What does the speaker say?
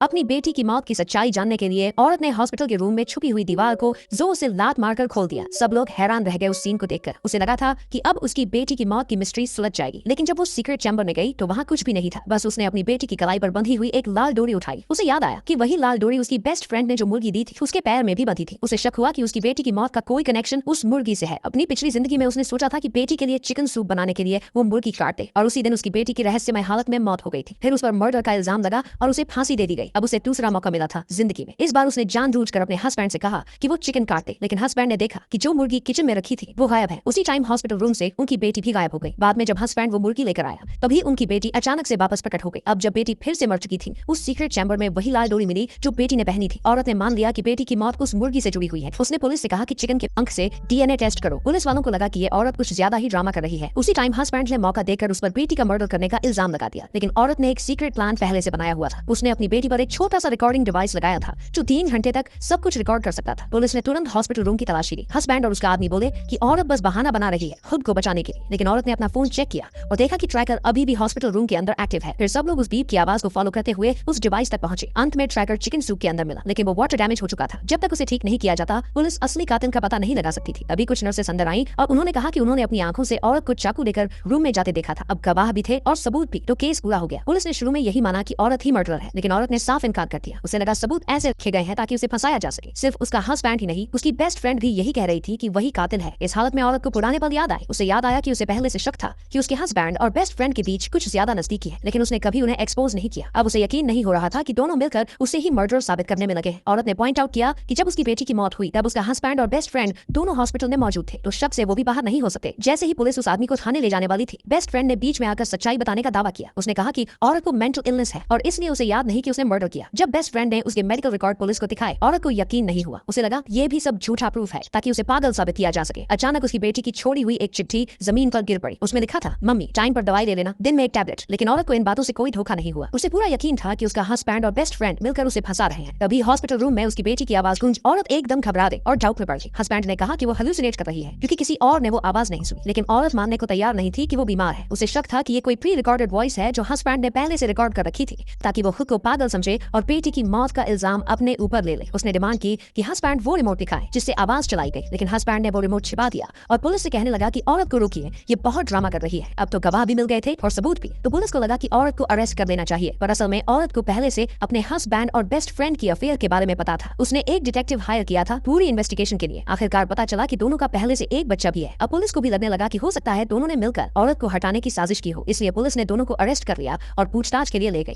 अपनी बेटी की मौत की सच्चाई जानने के लिए औरत ने हॉस्पिटल के रूम में छुपी हुई दीवार को जोर से लात मारकर खोल दिया। सब लोग हैरान रह गए उस सीन को देखकर। उसे लगा था कि अब उसकी बेटी की मौत की मिस्ट्री सुलझ जाएगी, लेकिन जब वो सीक्रेट चैम्बर में गई तो वहाँ कुछ भी नहीं था। बस उसने अपनी बेटी की कलाई पर बंधी हुई एक लाल डोरी उठाई। उसे याद आया कि वही लाल डोरी उसकी बेस्ट फ्रेंड ने जो मुर्गी दी थी उसके पैर में भी बंधी थी। उसे शक हुआ कि उसकी बेटी की मौत का कोई कनेक्शन उस मुर्गी से है। अपनी पिछली जिंदगी में उसने सोचा था कि बेटी के लिए चिकन सूप बनाने के लिए वो मुर्गी काट दे, और उसी दिन उसकी बेटी की रहस्यमय हालत में मौत हो गई थी। फिर उस पर मर्डर का इल्जाम लगा और उसे फांसी दे दी गई। अब उसे दूसरा मौका मिला था जिंदगी में। इस बार उसने जानबूझकर अपने हस्बैंड से कहा कि वो चिकन काट दे, लेकिन हस्बैंड ने देखा कि जो मुर्गी किचन में रखी थी वो गायब है। उसी टाइम हॉस्पिटल रूम से उनकी बेटी भी गायब हो गई। बाद में जब हस्बैंड वो मुर्गी लेकर आया तभी उनकी बेटी अचानक से वापस प्रकट हो गई। अब जब बेटी फिर से मर चुकी थी, उस सीक्रेट चैम्बर में वही लाल डोरी मिली जो बेटी ने पहनी थी। औरत ने मान लिया कि बेटी की मौत उस मुर्गी से जुड़ी हुई है। उसने पुलिस से कहा कि चिकन के पंख से DNA टेस्ट करो। पुलिस वालों को लगा कि ये औरत कुछ ज्यादा ही ड्रामा कर रही है। उसी टाइम हस्बैंड ने मौका देकर उस पर बेटी का मर्डर करने का इल्जाम लगा दिया, लेकिन औरत ने एक सीक्रेट प्लान पहले से बनाया हुआ था। उसने अपनी बेटी पर एक छोटा सा रिकॉर्डिंग डिवाइस लगाया था जो 3 घंटे तक सब कुछ रिकॉर्ड कर सकता था। पुलिस ने तुरंत हॉस्पिटल रूम की तलाशी ली। हस्बैंड और उसका आदमी बोले कि औरत बस बहाना बना रही है खुद को बचाने के लिए, लेकिन औरत ने अपना फोन चेक किया और देखा कि ट्रैकर अभी भी हॉस्पिटल रूम के अंदर एक्टिव है। फिर सब लोग उस बीप की आवाज को फॉलो करते हुए उस डिवाइस तक पहुंचे। अंत में ट्रैकर चिकन सूप के अंदर मिला, लेकिन वो वाटर डैमेज हो चुका था। जब तक उसे ठीक नहीं किया जाता पुलिस असली कातिल का पता नहीं लगा सकती थी। अभी कुछ नर्सेस अंदर आई और उन्होंने कहा कि उन्होंने अपनी आंखों से औरत को चाकू लेकर रूम में जाते देखा था। अब गवाह भी थे और सबूत भी, तो केस पूरा हो गया। पुलिस ने शुरू में यही माना कि औरत ही मर्डरर है, लेकिन औरत ने साफ इनकार कर दिया। उसे लगा सबूत ऐसे रखे गए हैं ताकि उसे फंसाया जा सके। सिर्फ उसका हस्बैंड ही नहीं, उसकी बेस्ट फ्रेंड भी यही कह रही थी कि वही कातिल है। इस हालत में औरत को पुराने पल याद आए। उसे याद आया कि उसे पहले से शक था कि उसके हस्बैंड और बेस्ट फ्रेंड के बीच कुछ ज्यादा नजदीकी है, लेकिन उसने कभी उन्हें एक्सपोज नहीं किया। अब उसे यकीन नहीं हो रहा था कि दोनों मिलकर उसे ही मर्डर साबित करने में लगे। औरत ने पॉइंट आउट किया कि जब उसकी बेटी की मौत हुई तब उसका हस्बैंड और बेस्ट फ्रेंड दोनों हॉस्पिटल में मौजूद थे, तो शक से वो भी बाहर नहीं हो सकते। जैसे ही पुलिस उस आदमी को थाने ले जाने वाली थी, बेस्ट फ्रेंड ने बीच में आकर सच्चाई बताने का दावा किया। उसने कहा कि औरत को मेंटल इलनेस है और इसलिए उसे याद नहीं कि उसने मर्डर किया। जब बेस्ट फ्रेंड ने उसके मेडिकल रिकॉर्ड पुलिस को दिखाए, औरत को यकीन नहीं हुआ। उसे लगा ये भी सब झूठा प्रूफ है ताकि उसे पागल साबित किया जा सके। अचानक उसकी बेटी की छोड़ी हुई एक चिट्ठी जमीन पर गिर पड़ी। उसमें लिखा था, मम्मी टाइम पर दवाई ले लेना, दिन में एक टैबलेट। लेकिन औरत को इन बातों से कोई धोखा नहीं हुआ। उसे पूरा यकीन था कि उसका हस्बैंड और बेस्ट फ्रेंड मिलकर उसे फंसा रहे हैं। तभी हॉस्पिटल रूम में उसकी बेटी की आवाज गूंज। औरत एकदम घबरा गई और डाउट में पड़ गई। हस्बैंड ने कहा कि वो हेलुसिनेट कर रही है क्योंकि किसी और ने वो आवाज नहीं सुनी, लेकिन औरत मानने को तैयार नहीं थी कि वो बीमार है। उसे शक था कि ये कोई प्री रिकॉर्डेड वॉइस है जो हस्बैंड ने पहले से रिकॉर्ड कर रखी थी ताकि वो खुद को पागल समझे और बेटी की मौत का इल्जाम अपने ऊपर ले ले। उसने डिमांड की कि हस्बैंड वो रिमोट दिखाए जिससे आवाज चलाई गई, लेकिन हस्बैंड ने वो रिमोट छिपा दिया और पुलिस से कहने लगा कि औरत को रोकिए, ये बहुत ड्रामा कर रही है। अब तो गवाह भी मिल गए थे और सबूत भी, तो पुलिस को लगा कि औरत को अरेस्ट कर लेना चाहिए। पर असल में औरत को पहले से अपने हस्बैंड और बेस्ट फ्रेंड की अफेयर के बारे में पता था। उसने एक डिटेक्टिव हायर किया था पूरी इन्वेस्टिगेशन के लिए। आखिरकार पता चला कि दोनों का पहले से एक बच्चा भी है। अब पुलिस को भी लगने लगा कि हो सकता है दोनों ने मिलकर औरत को हटाने की साजिश की हो, इसलिए पुलिस ने दोनों को अरेस्ट कर लिया और पूछताछ के लिए ले गई।